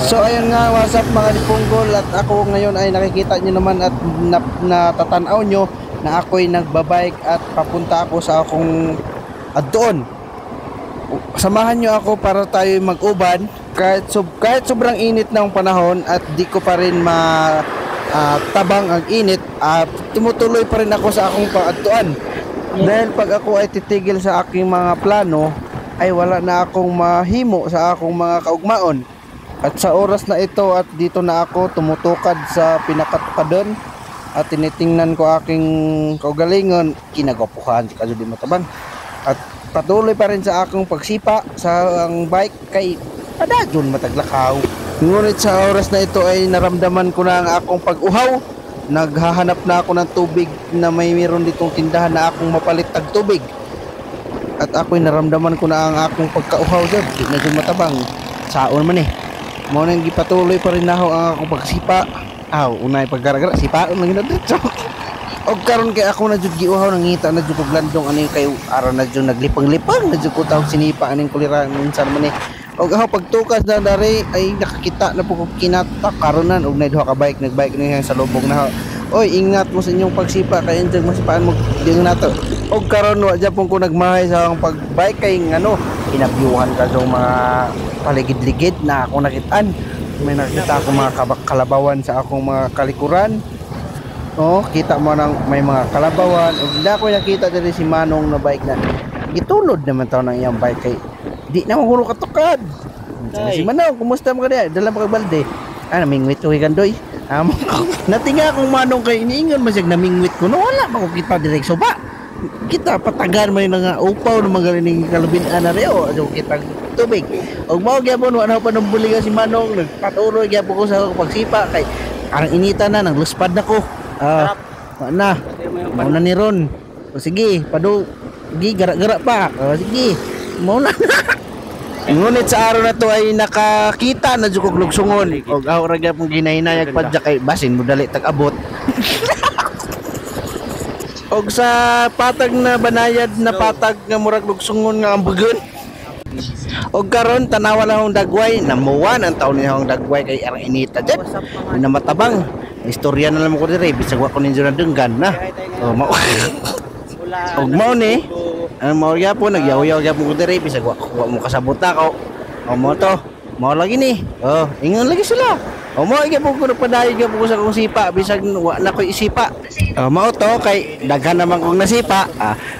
So ayun nga, what's up mga dipunggol, at ako ngayon ay nakikita nyo naman at natatanaw nyo na ako'y nagbabike at papunta ako sa akong doon. Samahan nyo ako para tayo mag-uban kahit sobrang init ng panahon at di ko pa rin tabang ang init, tumutuloy pa rin ako sa akong pag-atuan. Dahil pag ako ay titigil sa aking mga plano ay wala na akong mahimo sa akong mga kaugmaon. At sa oras na ito at dito na ako tumutukad sa pinakatukadan at tinitingnan ko aking kaugalingon, kinagapuhan si Kadyo di matabang. At patuloy pa rin sa akong pagsipa sa ang bike kay padadyon mataglakaw. Ngunit sa oras na ito ay naramdaman ko na ang akong pag-uhaw. Naghahanap na ako ng tubig na may meron ditong tindahan na akong mapalit tag tubig. At ako'y naramdaman ko na ang akong pagkauhaw dyan. Di na dyan matabang. Saon man eh. Mo nang gipatuloy pa rin ako ang akong pagsipa. Unay paggaragara sipaon lang ginadto. Og karon kay ako na jud giuhaw nangita na jud og landong ani kay ara na jud naglipang-lipang na jud ko taw sinipa aning kuliran minsan man eh. Og ako pagtukas na dari ay nakakita na po ko kinata karonan og nay duha ka bike nagbike na sa lubog na. Oy, ingat mo sa inyong pagsipa kay enjag masipaan mo ding nato. Og karon wa japon ko nagmahay sa akong pagbike kay ngano inabyuhan ka sa mga paligid-ligid na ako nakitaan. May nakita ako mga kalabawan sa akong mga kalikuran. Kita mo nang may mga kalabawan. O hindi ako nakita dali si Manong na bike na gitulod naman tao ng iyang bike kay di na magulo katukad. Si Manong, kumusta mo ka diya? Dala mo kag balde. Namingwit ko kandoy. Natinga akong Manong kay iniingon masyag namingwit ko. No, wala ba ko kita direct so ba? Kita patagan may nga upaw ng mga ning kalubin-an na reo ajo kita tubig. Og mao gyapon wa na pa nang buliga si Manong nagpatuloy gyapon ko sa pagsipa kay ang inita na nang luspad na ko. Na. Mao na ni ron. O sige, padu gi gara-gara pa. Sige. Mao na. Ngunit sa araw na to ay nakakita na jud kog lugsungon. Og aw ra gyapon ginahinayag padya kay basin mo dali tag abot. Og sa patag na banayad na patag nga murag lugsungon nga ambugon. Og karon tanawa lang ang dagway, namuwan ang taon niya ang dagway kay arang inita jet. Na matabang. Istorya na lang ko dire bisag wa ko ninyo na denggan na. Mao. Og mao ni, mao gyapon nagyaw-yaw gyapon ko dire bisag wa mo kasabot na ko. Mao to. Mao lagi ni. Ingon lagi sila. Mao gyapon ko padayon gyapon ko sa kong sipa bisag wa na ko isipa. Mao to kay daghan naman kong nasipa.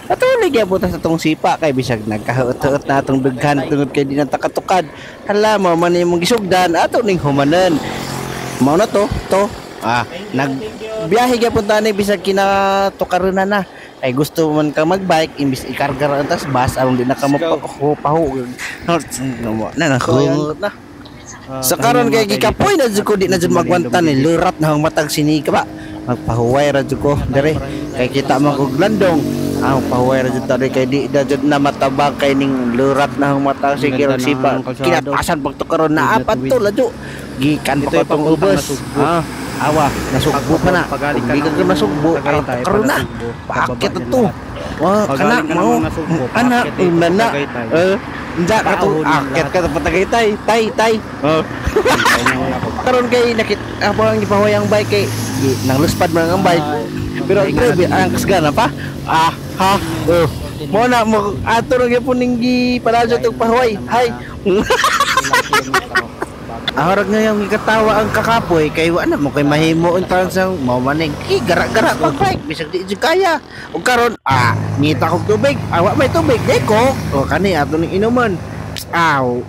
Patuloy gyapon sa tong sipa kay bisag nagkahuot-huot na atong daghan tungod kay di na takatukad. Hala mo man imong gisugdan ato ning humanan. Mao na to. Nagbiyahe gyapon tani bisag kinatukaron na. Ay gusto man ka magbike imbis ikarga ra tas bus aron di na ka mapahu. Na. Sa karon kay gikapoy na jud ko di na jud magwantan ni lurat na ang matag sinika ba. Magpahuway ra jud ko dire kay kita man og landong. Pahuway ra jud tadi kay di da jud na matabang kay ning lurat na ang matag sige ra sipa. Kinatasan pagtukaron na apat to ladyo. Gikan pa tong ubos. Awa, nasugbo pa na. Hindi ka nasugbo. Karon na. Bakit ito? Kana mo. Anak, na. Hindi ka ito. Akit ka pa tagaytay. Tay. Karon kay nakit ako ang ipahuway ang bike kay nangluspad man ang bike. Pero grabe ang kasgana pa. Mo na mo ato ra gyapon ning gipaladyo tog pahuway. Hay. Ahorag nga yung ikatawa ang kakapoy kay wala mo kay mahimo untan sa mao maning gara-gara pag bike bisag di jud kaya. Ug karon ngita kog tubig, wa may tubig deko. Kani ato ning inuman.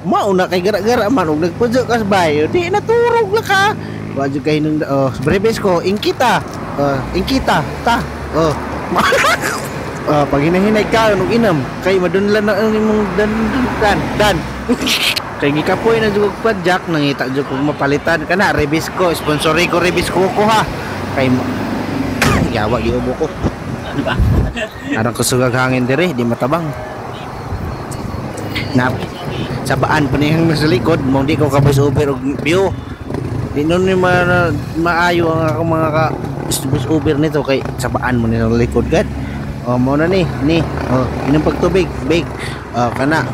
Mao na kay gara-gara man og nagpudyo kas bayo di naturog la ka. Wa jud kay nung breves ko ingkita. Ingkita ta. Pag hinahinay ka og inam kay madunlan na ang imong dan. Kay gikapoy na jud og padjak nangita jud kog mapalitan kana Rebisco sponsori ko Rebisco ko ha kay yawa giubo ko di ba arang kusugag hangin dire di matabang na sabaan pa niyang nasa likod mo di ko kabus over og view di nun ni maayo ang ako mga bus over nito kay sabaan mo nila likod gad mo na ni inom pagtubig big kana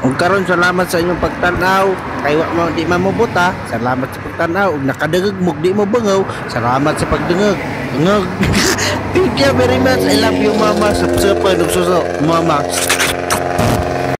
Ug karon salamat sa inyong pagtanaw. Kay wa mo di mamubuta. Salamat sa pagtanaw. Ug nakadungog mo di mo bangaw. Salamat sa pagdungog. Dungog. Thank you very much. I love you mama. Sapsapan ug suso mama.